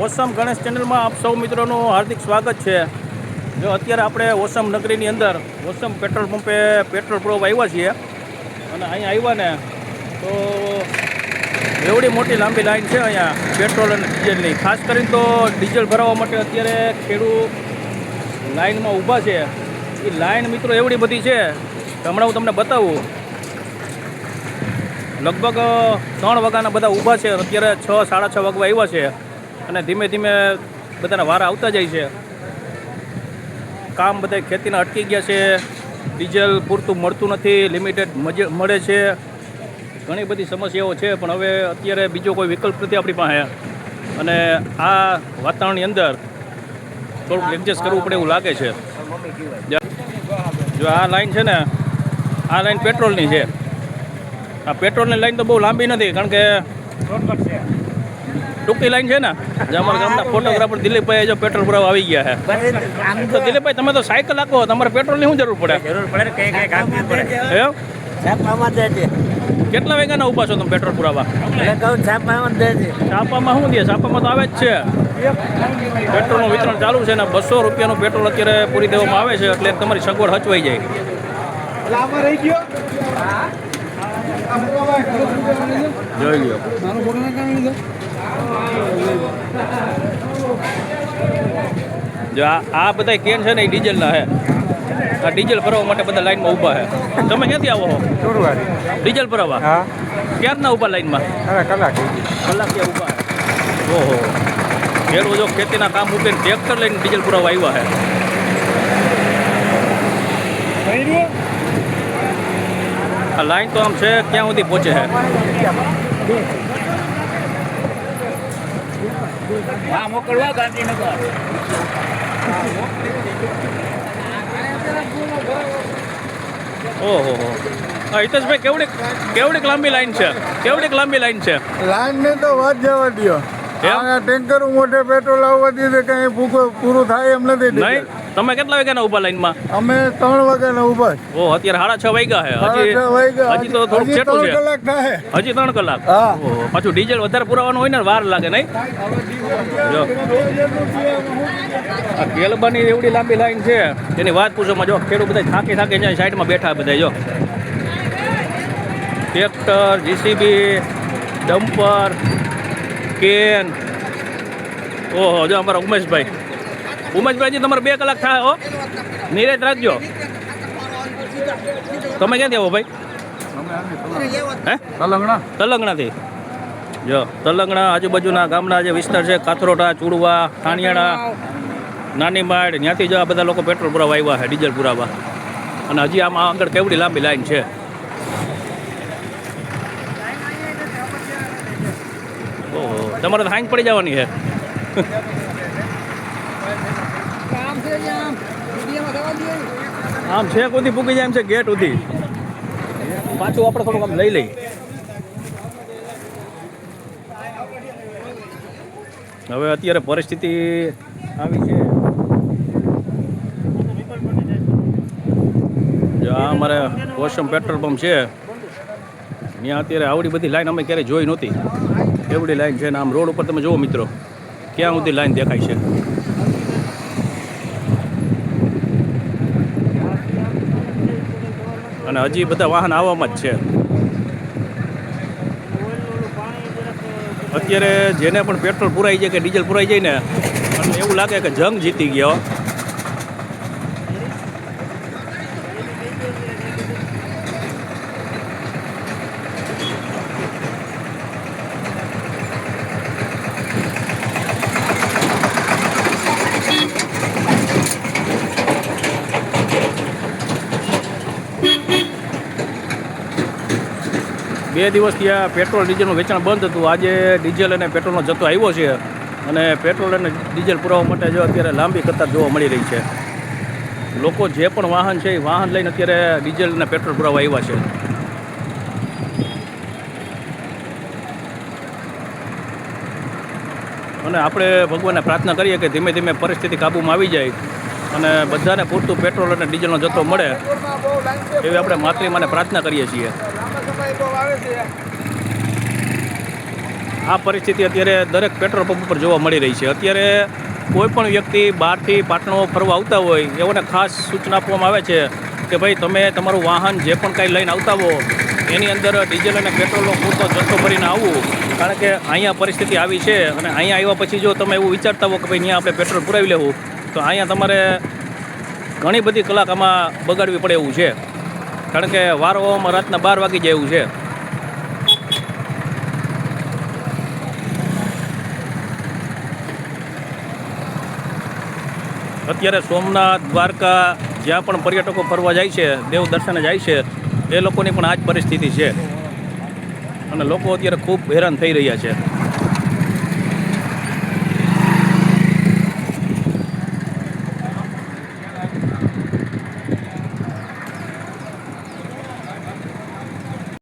ઓસમ ગણેશ ચેનલમાં આપ સૌ મિત્રોનું હાર્દિક સ્વાગત છે. જો અત્યારે આપણે ઓસમ નગરીની અંદર ઓસમ પેટ્રોલ પંપે પેટ્રોલ પૂરવા આવ્યા છીએ અને અહીંયા આવ્યા ને તો એવડી મોટી લાંબી લાઈન છે અહીંયા પેટ્રોલ અને ડીઝલની. ખાસ કરીને તો ડીઝલ ભરાવવા માટે અત્યારે ખેડૂત લાઈનમાં ઊભા છે. એ લાઈન મિત્રો એવડી બધી છે કે હમણાં હું તમને બતાવું. લગભગ 3 વાગ્યાના બધા ઊભા છે. અત્યારે 6 સાડા 6 વાગવા આવ્યા છે અને ધીમે ધીમે બધાના વારા આવતા જાય છે. કામ બધા ખેતીના અટકી ગયા છે. ડીઝલ પૂરતું મળતું નથી, લિમિટેડ મળે છે. ઘણી બધી સમસ્યાઓ છે, પણ હવે અત્યારે બીજો કોઈ વિકલ્પ નથી આપણી પાસે અને આ વાતાવરણની અંદર થોડુંક એડજસ્ટ કરવું પડે એવું લાગે છે. જો આ લાઈન છે ને, આ લાઈન પેટ્રોલની છે. આ પેટ્રોલની લાઈન તો બહુ લાંબી નથી, કારણ કે ટૂંકી લાઈન છે ને. જે અમારા ગામના ફોટોગ્રાફર દિલીપભાઈ જો પેટ્રોલ પુરાવા આવી ગયા છે. તો દિલીપભાઈ, તમે તો સાયકલ આપો, તમારે પેટ્રોલની શું જરૂર પડે? કેટલા વાગ્યાના ઊભા છો તમે પેટ્રોલ પુરાવા? છાપામાં શું દે? છાપામાં તો આવે જ છે. પેટ્રોલનું વિતરણ ચાલુ છે ને 200 રૂપિયાનું પેટ્રોલ અત્યારે પૂરી દેવામાં આવે છે, એટલે તમારી સગવડ હચવાઈ જાય. જોઈ લ્યો. જો આ બધા કેન છે ને એ ડીઝલના છે. આ ડીઝલ ભરવા માટે બધા લાઈનમાં ઊભા છે. તમે ક્યાંથી આવો છો? ડીઝલ ભરવા? ક્યારના ઊભા લાઈનમાં? કલાક ઊભા છે. ઓહો, ખેડૂત જો ખેતીના કામ મૂકીને ટ્રેક્ટર લઈને ડીઝલ પુરાવા આવ્યા છે. આ લાઈન તો આમ છે ક્યાં સુધી પહોંચે છે? મોકલવા ગાંધીનગર. ઓહો, હા હિતેશભાઈ, કેવડીક લાંબી લાઈન છે? કેવડીક લાંબી લાઈન છે? લાઈન ને તો વાત જવા દો. ટેન્કરો મોટે પેટ્રોલ આવવા દીધે કઈ પૂરું થાય એમ નથી. નહીં, તમે કેટલા વાગ્યાના ઊભા લાઈનમાં? અમે 3 વાગ્યાના ઊભા. ઓહ, અત્યારે 6:30 વાગ્યા છે. હજી તો થોડુંક છેટું છે. કલાક થાય. હજી 3 કલાક. ઓહો, પાછું ડીઝલ વધારે પુરાવાનું હોય ને, વાર લાગે નહીં? જો આ કેલબાની એવડી લાંબી લાઈન છે, એની વાત પૂછોમાં. જો ખેડૂત બધા થાકી જાય, સાઈડમાં બેઠા બધા. જો ટ્રેક્ટર, જીસીબી, ડમ્પર, કેન. ઓહો, જો અમારા ઉમેશભાઈ તમારે 2 કલાક થાય. હો, નિરાત રાખજો. તમે ક્યાંથી આવો ભાઈ? હે, તલંગણાથી. જો તલંગણા આજુબાજુના ગામના જે વિસ્તાર છે, કાથરોટા, ચુડવા, થાણિયાણા, નાની માડ, ત્યાંથી જો આ બધા લોકો પેટ્રોલ પુરાવા આવ્યા છે, ડીઝલ પુરાવા. અને હજી આમાં આગળ કેવડી લાંબી લાઈન છે. ઓહો, તમારે તો હાંગ પડી જવાની છે. આમ છેક સુધી પૂકી જાય એમ છે, ગેટ સુધી. પાછું આપણે થોડુંક આમ લઈ. હવે અત્યારે પરિસ્થિતિ આવી છે. જો આ અમારે ઓસમ પેટ્રોલ પંપ છે, ત્યાં અત્યારે આવડી બધી લાઈન અમે ક્યારેય જોઈ નહોતી. એવડી લાઈન છે ને આમ રોડ ઉપર તમે જુઓ મિત્રો, ક્યાં સુધી લાઈન દેખાય છે. અને હજી બધા વાહન આવવામાં જ છે. અત્યારે જેને પણ પેટ્રોલ પુરાઈ જાય કે ડીઝલ પુરાઈ જાય ને, અને એવું લાગે કે જંગ જીતી ગયો. બે દિવસથી આ પેટ્રોલ ડીઝલનું વેચાણ બંધ હતું. આજે ડીઝલ અને પેટ્રોલનો જથ્થો આવ્યો છે અને પેટ્રોલ અને ડીઝલ પુરાવા માટે જો અત્યારે લાંબી કતાર જોવા મળી રહી છે. લોકો જે પણ વાહન છે એ વાહન લઈને અત્યારે ડીઝલ અને પેટ્રોલ પુરાવા આવ્યા છે. અને આપણે ભગવાનને પ્રાર્થના કરીએ કે ધીમે ધીમે પરિસ્થિતિ કાબૂમાં આવી જાય અને બધાને પૂરતું પેટ્રોલ અને ડીઝલનો જથ્થો મળે, એવી આપણે માતૃમાને પ્રાર્થના કરીએ છીએ. આ પરિસ્થિતિ અત્યારે દરેક પેટ્રોલ પંપ પર જોવા મળી રહી છે. અત્યારે કોઈ પણ વ્યક્તિ બહારથી પાટણો ફરવા આવતા હોય એઓને ખાસ સૂચના આપવામાં આવે છે કે ભાઈ તમે તમારું વાહન જે પણ કાંઈ લઈને આવતા હો એની અંદર ડીઝલ અને પેટ્રોલનો પૂરતો જથ્થો ભરીને આવવું. કારણ કે અહીંયા પરિસ્થિતિ આવી છે અને અહીંયા આવ્યા પછી જો તમે એવું વિચારતા હો કે ભાઈ અહીંયા આપણે પેટ્રોલ પુરાવી લેવું તો અહીંયા તમારે ઘણી બધી કલાક આમાં બગાડવી પડે એવું છે. કારણ કે વારવામાં રાતના 12 વાગી જાય એવું છે. અત્યારે સોમનાથ, દ્વારકા જ્યાં પણ પર્યટકો ફરવા જાય છે, દેવ દર્શને જાય છે, એ લોકોની પણ આ જ પરિસ્થિતિ છે અને લોકો અત્યારે ખૂબ હેરાન થઈ રહ્યા છે.